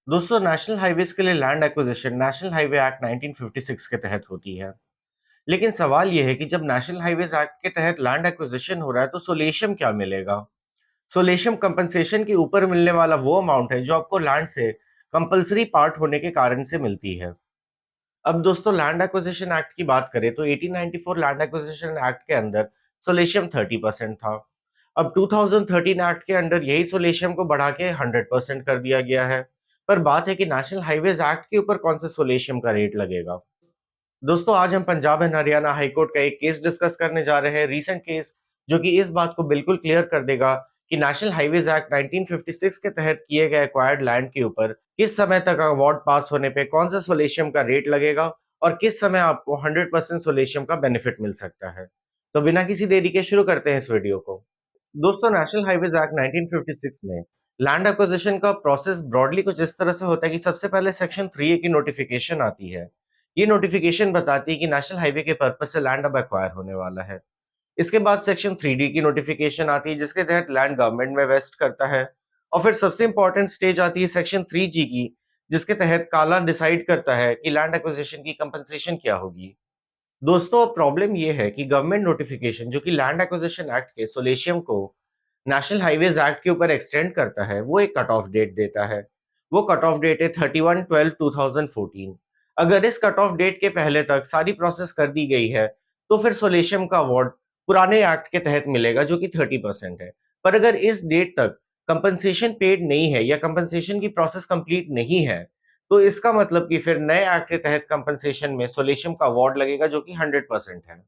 दोस्तों national highways के लिए land acquisition national highway act 1956 के तहत होती है। लेकिन सवाल यह है कि जब नेशनल हाईवेज एक्ट के तहत लैंड एक्विजिशन हो रहा है तो सोलेशियम क्या मिलेगा? सोलेशियम कंपनसेशन के ऊपर मिलने वाला वो अमाउंट है जो आपको लैंड से कंपलसरी पार्ट होने के कारण से मिलती है। अब दोस्तों लैंड एक्विजिशन एक्ट की बात करें तो 1894 लैंड एक्विजिशन एक्ट के अंदर सोलेशियम 30% था। अब 2013 एक्ट के अंदर यही सोलेशियम को बढ़ा के 100% कर दिया गया है। पर बात है कि नेशनल हाईवेज एक्ट के ऊपर कौन से सोलेशियम का रेट लगेगा। दोस्तों आज हम Punjab and Haryana high court का एक केस डिस्कस करने जा रहे हैं, रीसेंट केस, जो कि इस बात को बिल्कुल क्लियर कर देगा कि नेशनल हाईवेज एक्ट 1956 के तहत किए गए एक्वायर्ड लैंड के ऊपर किस समय तक अवार्ड पास होने पे कौन सा सोलेशियम का रेट लगेगा और किस समय आपको 100% सोलेशियम का बेनिफिट मिल सकता है। तो बिना किसी देरी के शुरू करते हैं इस वीडियो को। दोस्तों नेशनल हाईवेज एक्ट 1956 में लैंड एक्विजिशन का प्रोसेस ब्रॉडली कुछ इस तरह से होता है कि सबसे पहले सेक्शन 3A की नोटिफिकेशन आती है। ये नोटिफिकेशन बताती है कि नेशनल हाईवे के पर्पस से लैंड अब एक्वायर होने वाला है। इसके बाद सेक्शन 3D की नोटिफिकेशन आती है जिसके तहत लैंड गवर्नमेंट में वेस्ट करता है। और फिर सबसे इंपॉर्टेंट स्टेज आती है सेक्शन 3G की, जिसके तहत काला डिसाइड करता है कि लैंड एक्विजिशन की कंपनसेशन क्या होगी। दोस्तों अब प्रॉब्लम ये है कि गवर्नमेंट नोटिफिकेशन जो कि लैंड एक्विजिशन एक्ट के सोलेशियम को नेशनल हाईवेज एक्ट के ऊपर एक्सटेंड करता है, वो एक कट ऑफ डेट देता है। वो कट ऑफ डेट है 31/12/2014। अगर इस कट ऑफ डेट के पहले तक सारी प्रोसेस कर दी गई है तो फिर सोलेशियम का अवार्ड पुराने एक्ट के तहत मिलेगा जो कि 30% है। पर अगर इस डेट तक कंपनसेशन पेड नहीं है या कंपनसेशन की प्रोसेस कंप्लीट नहीं है तो इसका मतलब कि फिर नए एक्ट के तहत कंपनसेशन में सोलेशियम का अवार्ड लगेगा जो कि 100% है।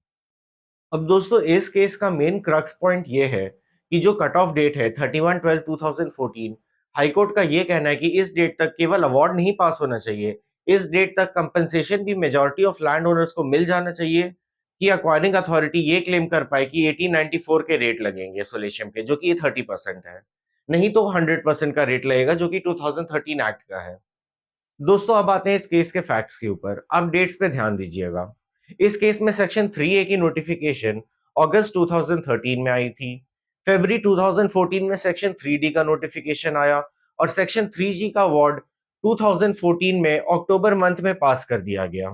अब दोस्तों इस केस का मेन क्रक्स पॉइंट ये है कि जो कट ऑफ डेट है 31/12/2014, हाई कोर्ट का ये कहना है कि इस डेट तक केवल अवार्ड नहीं पास होना चाहिए, इस डेट तक कंपनसेशन भी मेजॉरिटी ऑफ लैंड ओनर्स को मिल जाना चाहिए कि एक्वायरिंग अथॉरिटी ये क्लेम कर पाए कि 1894 के रेट लगेंगे सोलेशियम के जो कि ये 30% है। नहीं तो 100% का रेट लगेगा जो कि 2013 एक्ट का है। दोस्तों अब आते हैं इस केस के फैक्ट्स के ऊपर। आप डेट्स पे ध्यान दीजिएगा। इस केस में सेक्शन 3A की नोटिफिकेशन अगस्त 2013 में आई थी। फरवरी 2014 में सेक्शन 3D का नोटिफिकेशन आया और सेक्शन 3G का अवार्ड 2014 में अक्टूबर मंथ में पास कर दिया गया।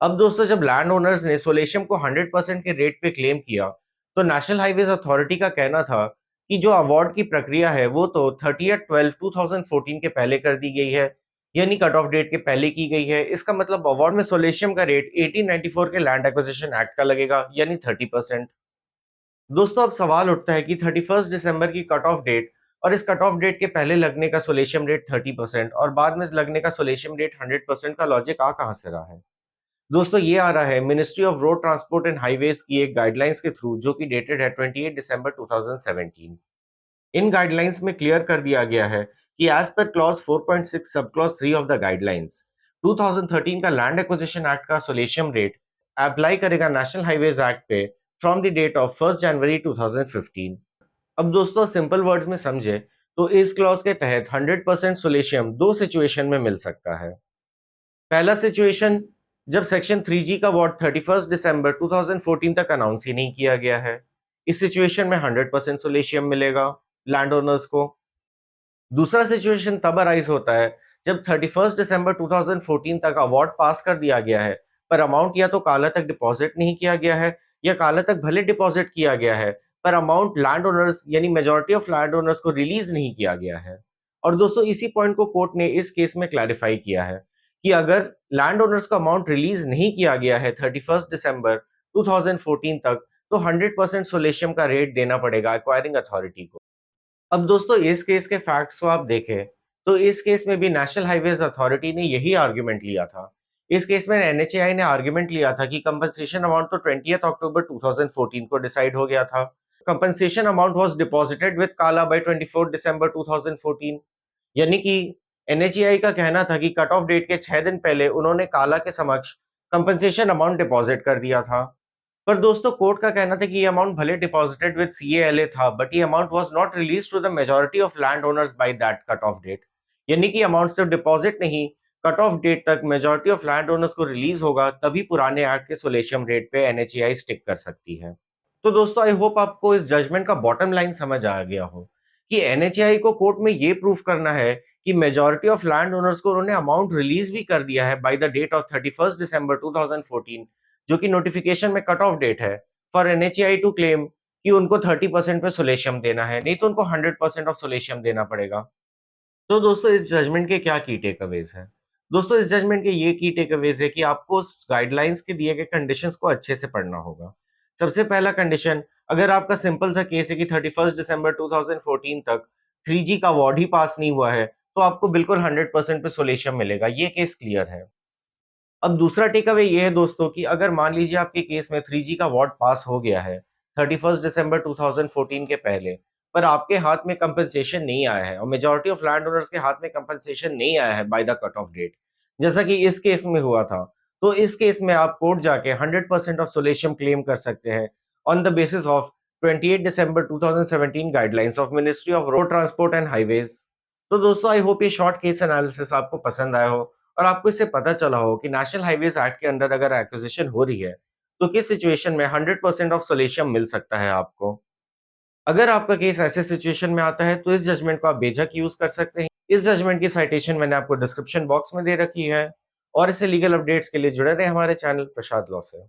अब दोस्तों जब लैंड ओनर्स ने सोलेशियम को 100% के रेट पे क्लेम किया तो नेशनल हाईवेज अथॉरिटी का कहना था कि जो अवार्ड की प्रक्रिया है वो तो 30/12/2014 के पहले कर दी गई है, यानी कट ऑफ डेट के पहले की गई है। इसका मतलब अवार्ड में सोलेशियम का रेट 1894 के लैंड एक्विजिशन एक्ट का लगेगा यानी 30%। दोस्तों अब सवाल उठता है कि 31 दिसंबर की कट ऑफ डेट और इस कट ऑफ डेट के पहले लगने का सोलेशियम रेट 30% और बाद में लगने का सोलेशियम रेट 100% का लॉजिक आ कहां से रहा है। दोस्तों ये आ रहा है ministry of road transport and highways की एक गाइडलाइंस के थ्रू जो कि डेटेड है 28 दिसंबर 2017। इन गाइडलाइंस में क्लियर कर दिया गया है कि as per clause 4.6 sub clause 3 of the guidelines 2013 का लैंड एक्विजिशन एक्ट का सोलेशियम रेट अप्लाई करेगा नेशनल हाईवेज एक्ट पे फ्रॉम द डेट ऑफ 1 जनवरी 2015। अब दोस्तों सिंपल वर्ड्स में समझे तो इस क्लॉज के तहत 100% सोलेशियम दो सिचुएशन में मिल सकता है। पहला सिचुएशन जब सेक्शन 3G का अवार्ड 31 दिसंबर 2014 तक अनाउंस ही नहीं किया गया है। इस सिचुएशन में 100% सोलेशियम मिलेगा लैंड ओनर्स को। दूसरा सिचुएशन तब अराइज होता है जब 31 दिसंबर 2014 तक अवार्ड पास कर दिया गया है पर अमाउंट या तो काला तक डिपॉजिट नहीं किया गया है या काला तक भले डिपॉजिट किया गया है पर अमाउंट लैंड ओनर्स यानी मेजॉरिटी ऑफ लैंड ओनर्स को रिलीज नहीं किया गया है। और दोस्तों इसी पॉइंट को कोर्ट ने इस केस में क्लैरिफाई किया है कि अगर लैंड ओनर्स का अमाउंट रिलीज नहीं किया गया है 31 दिसंबर 2014 तक तो 100% सोलेशियम का रेट देना पड़ेगा एक्वायरिंग अथॉरिटी को। अब दोस्तों इस केस के फैक्ट्स को आप देखें तो इस केस में भी नेशनल हाईवेज अथॉरिटी ने यही आर्गुमेंट लिया था। इस केस में एनएचएआई ने आर्गुमेंट लिया था कि कंपनसेशन अमाउंट तो 20 अक्टूबर 2014 को डिसाइड हो गया था। Compensation amount was deposited with काला बाय 24 दिसंबर 2014, यानी कि एनएचएआई का कहना था कि कट ऑफ डेट के 6 दिन पहले उन्होंने काला के समक्ष कंपनसेशन अमाउंट डिपॉजिट कर दिया था। पर दोस्तों कोर्ट का कहना था कि ये अमाउंट भले डिपॉजिटेड विद सीएएलए था बट ये amount was not released to the majority of land owners by that cut off date, यानी कि अमाउंट सिर्फ डिपॉजिट नहीं, कट ऑफ डेट तक मेजॉरिटी ऑफ लैंड ओनर्स को रिलीज होगा तभी पुराने एक्ट के सोलेशियम रेट पे एनएचएआई स्टिक कर सकती है। तो दोस्तों आई होप आपको इस जजमेंट का बॉटम लाइन समझ आ गया हो कि एनएचएआई को कोर्ट में ये प्रूफ करना है कि मेजॉरिटी ऑफ लैंड ओनर्स को उन्होंने अमाउंट रिलीज भी कर दिया है बाय द डेट ऑफ 31 दिसंबर 2014, जो कि नोटिफिकेशन में कट ऑफ डेट है फॉर एनएचएआई टू क्लेम कि उनको 30% पे सोलेशियम देना है, नहीं तो उनको 100% ऑफ सोलेशियम देना पड़ेगा। तो दोस्तों इस जजमेंट के क्या की टेकअवेज हैं? दोस्तों इस जजमेंट के ये की टेकअवेज है कि आपको उस गाइडलाइंस के दिए गए कंडीशंस को अच्छे से पढ़ना होगा। सबसे पहला कंडीशन, अगर आपका सिंपल सा केस है कि 31 दिसंबर 2014 तक 3G का अवार्ड ही पास नहीं हुआ है, तो आपको बिल्कुल 100% पे सोलेशियम मिलेगा। ये केस क्लियर है। अब दूसरा टेक अवे ये है दोस्तों कि अगर मान लीजिए आपके केस में 3G का अवार्ड पास हो गया है 31 दिसंबर 2014 के पहले, पर आपके हाथ में कंपनसेशन नहीं आया है और मेजॉरिटी ऑफ लैंड ओनर्स के हाथ में कंपनसेशन नहीं आया है by the cut off date, जैसा कि इस केस में हुआ था, तो इस केस में आप कोर्ट जाके 100% ऑफ सोलेशियम क्लेम कर सकते हैं on the basis of 28 December 2017 guidelines of ministry of road transport and highways. तो दोस्तों आई होप ये शॉर्ट केस एनालिसिस आपको पसंद आया हो और आपको इससे पता चला हो कि नेशनल हाईवेज एक्ट के अंडर अगर एक्विजिशन हो रही है, तो किस सिचुएशन में 100% ऑफ सोलेशियम मिल सकता है आपको। अगर आपका केस ऐसे सिचुएशन में आता है, तो इस जजमेंट को आप बेझक यूज़ कर सकते हैं। इस जजमेंट की साइटेशन मैंने आपको डिस्क्रिप्शन बॉक्स में दे रखी है और ऐसे लीगल अपडेट्स के लिए जुड़े रहें हमारे चैनल प्रसाद लॉ से।